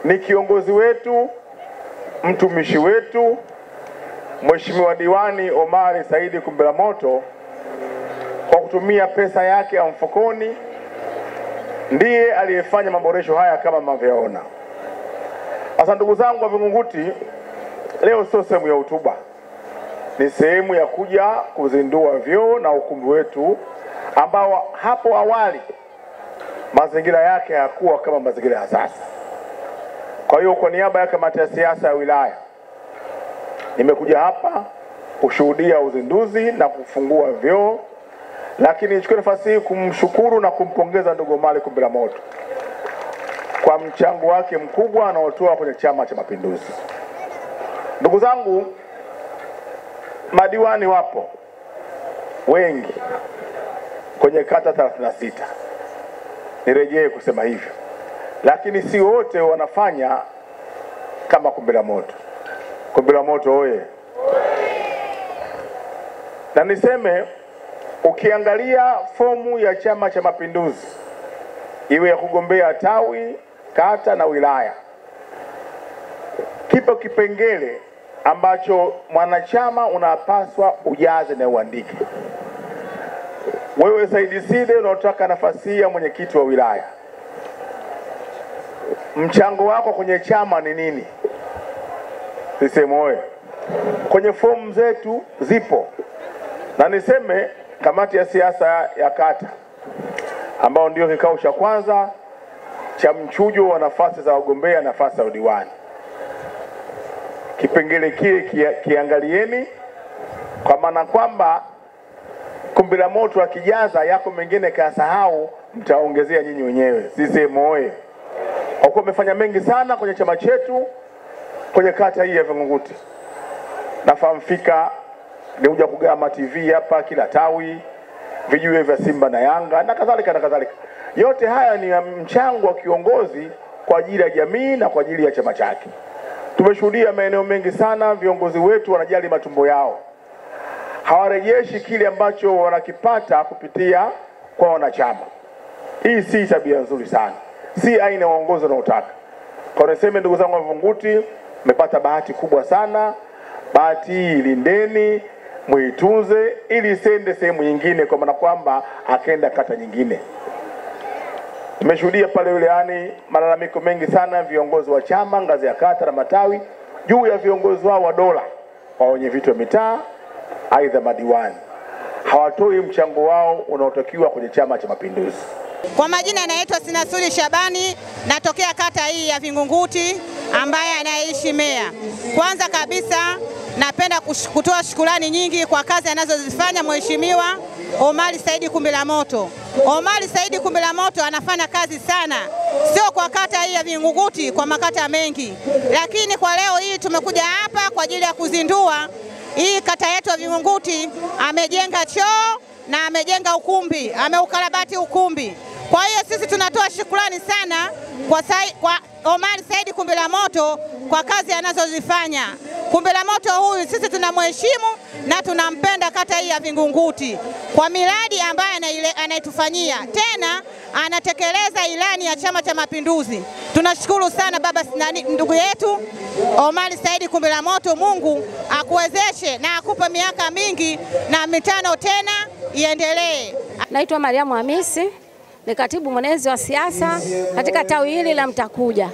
ni kiongozi wetu, mtumishi wetu, Mheshimiwa Diwani Omari Saidi Kumbiramoto, kwa kutumia pesa yake ya mfukoni ndiye aliyefanya maboresho haya kama mnavyoona. Sasa ndugu zangu wa Vingunguti, leo sio sehemu ya hotuba, ni sehemu ya kuja kuzindua vyoo na ukumbi wetu ambao hapo awali mazingira yake hayakuwa kama mazingira ya sasa. Kwa hiyo kwa niaba ya kamati ya siasa ya wilaya nimekuja hapa kushuhudia uzinduzi na kufungua vyoo, lakini nichukue nafasi hii kumshukuru na kumpongeza ndugu Omari Kumbiramoto kwa mchango wake mkubwa anaotoa kwenye Chama cha Mapinduzi. Ndugu zangu, madiwani wapo wengi kwenye kata 36. Nirejee kusema hivyo. Lakini si wote wanafanya kama Kumbiramoto. Kumbiramoto oye. Na niseme, ukiangalia fomu ya Chama cha Mapinduzi, iwe ya kugombea tawi, kata na wilaya, kipo kipengele ambacho mwanachama unapaswa ujaze na uandike. Wewe Said Side unataka nafasi ya mwenyekiti wa wilaya, mchango wako kwenye chama ni nini? Niseme oye. Kwenye fomu zetu zipo. Na niseme kamati ya siasa ya kata, ambao ndio kikao cha kwanza cha mchujo wa nafasi za wagombea nafasi za udiwani, kipengele kile kiangalieni, kwa maana kwamba Kumbiramoto akijaza yako mengine kasahau, mtaongezea nyinyi wenyewe. CCM oye. Kwa kuwa umefanya mengi sana kwenye chama chetu kwenye kata hii ya Vingunguti. Nafahamu fika ni uja kugawa TV hapa kila tawi, vijiwe vya Simba na Yanga na kadhalika na kadhalika. Yote haya ni mchango wa kiongozi kwa ajili ya jamii na kwa ajili ya chama chake. Tumeshuhudia maeneo mengi sana viongozi wetu wanajali matumbo yao, hawarejeshi kile ambacho wanakipata kupitia kwa wanachama. Hii si tabia nzuri sana, si aina ya uongozi unaotaka. Kwa niseme ndugu zangu wa Vingunguti, mmepata bahati kubwa sana. Bahati hii lindeni, muitunze ili isende sehemu nyingine, kwa maana kwamba akaenda kata nyingine. Tumeshuhudia pale wilayani malalamiko mengi sana viongozi wa chama ngazi ya kata na matawi juu ya viongozi wao wa dola, wa wenye viti wa mitaa, aidha madiwani, hawatoi mchango wao unaotakiwa kwenye Chama cha Mapinduzi. Kwa majina naitwa Sinasuli Shabani, natokea kata hii ya Vingunguti ambaye anaishi meya. Kwanza kabisa napenda kutoa shukrani nyingi kwa kazi anazozifanya Mheshimiwa Omari Saidi Kumbiramoto. Omari Saidi Kumbiramoto anafanya kazi sana, sio kwa kata hii ya Vingunguti, kwa makata mengi. Lakini kwa leo hii tumekuja hapa kwa ajili ya kuzindua hii kata yetu ya Vingunguti. Amejenga choo na amejenga ukumbi, ameukarabati ukumbi. Kwa hiyo sisi tunatoa shukrani sana kwa Omari Saidi Kumbiramoto kwa kazi anazozifanya. Kumbiramoto huyu sisi tunamheshimu na tunampenda kata hii ya Vingunguti kwa miradi ambayo anaitufanyia. Tena anatekeleza ilani ya Chama cha Mapinduzi. Tunashukuru sana baba ndugu yetu Omari Saidi Kumbiramoto. Mungu akuwezeshe na akupe miaka mingi na mitano tena iendelee. Naitwa Mariamu Hamisi, ni katibu mwenezi wa siasa katika tawi hili la Mtakuja.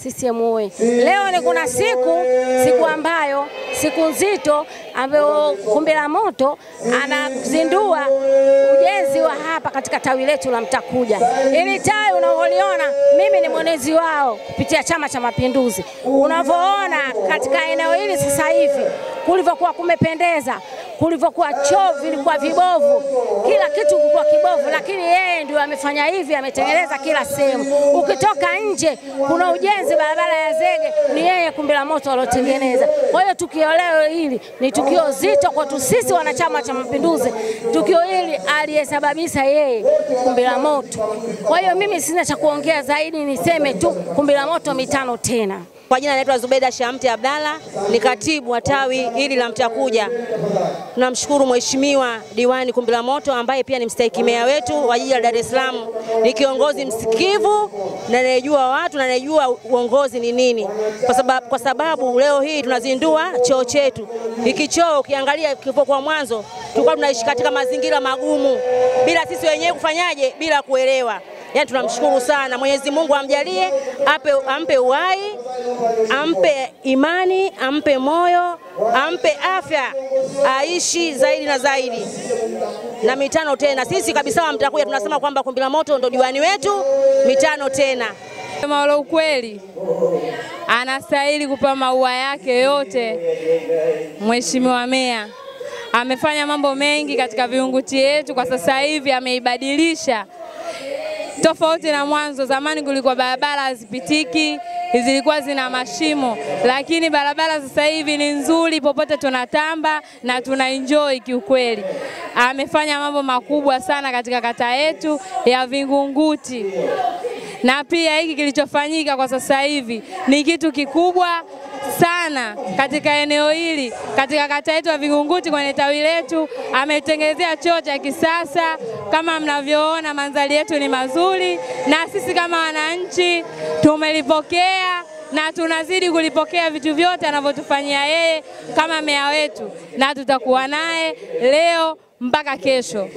CCM oye. Leo ni kuna siku ambayo siku nzito ambayo Kumbiramoto anazindua ujenzi wa hapa katika tawi letu la Mtakuja. Ili tawi unavyoona mimi ni mwenezi wao kupitia Chama cha Mapinduzi. Unavyoona katika eneo hili sasa hivi kulivyokuwa kumependeza, kulivyokuwa choo vilikuwa vibovu, kila kitu kilikuwa kibovu, lakini yeye ndio amefanya hivi, ametengeneza kila sehemu. Ukitoka nje kuna ujenzi barabara ya zege, ni yeye Kumbiramoto alotengeneza. Kwa hiyo tukio leo hili ni tukio zito kwa sisi wanachama cha Mapinduzi. Tukio hili aliyesababisha yeye Kumbiramoto. Kwa hiyo mimi sina cha kuongea zaidi, niseme tu Kumbiramoto mitano tena. Kwa jina naitwa Zubeda Shamte Abdalla, ni katibu wa tawi hili la Mtakuja. Tunamshukuru Mheshimiwa Diwani Kumbilamoto ambaye pia ni mstahiki meya wetu wa jiji la Dar es Salaam. Ni kiongozi msikivu na anayejua watu na anayejua uongozi ni nini. Kwa sababu leo hii tunazindua choo chetu. Hiki choo ukiangalia kipo kwa mwanzo tulikuwa tunaishi katika mazingira magumu bila sisi wenyewe kufanyaje, bila kuelewa. Yaani tunamshukuru sana. Mwenyezi Mungu amjalie, ampe uhai, ampe imani, ampe moyo, ampe afya, aishi zaidi na zaidi. Na mitano tena. Sisi kabisa wa Mtakuja tunasema kwamba Kumbilamoto ndo diwani wetu, mitano tena. Maana ukweli anastahili kupewa maua yake yote. Mheshimiwa Meya amefanya mambo mengi katika Vingunguti yetu, kwa sasa hivi ameibadilisha. Tofauti na mwanzo, zamani kulikuwa barabara hazipitiki, zilikuwa zina mashimo, lakini barabara sasa hivi ni nzuri, popote tunatamba na tunaenjoy kiukweli. Amefanya mambo makubwa sana katika kata yetu ya Vingunguti. Na pia hiki kilichofanyika kwa sasa hivi ni kitu kikubwa sana katika eneo hili, katika kata yetu ya Vingunguti kwenye tawi letu. Ametengenezea choo cha kisasa, kama mnavyoona mandhari yetu ni mazuri, na sisi kama wananchi tumelipokea na tunazidi kulipokea vitu vyote anavyotufanyia yeye kama meya wetu, na tutakuwa naye leo mpaka kesho.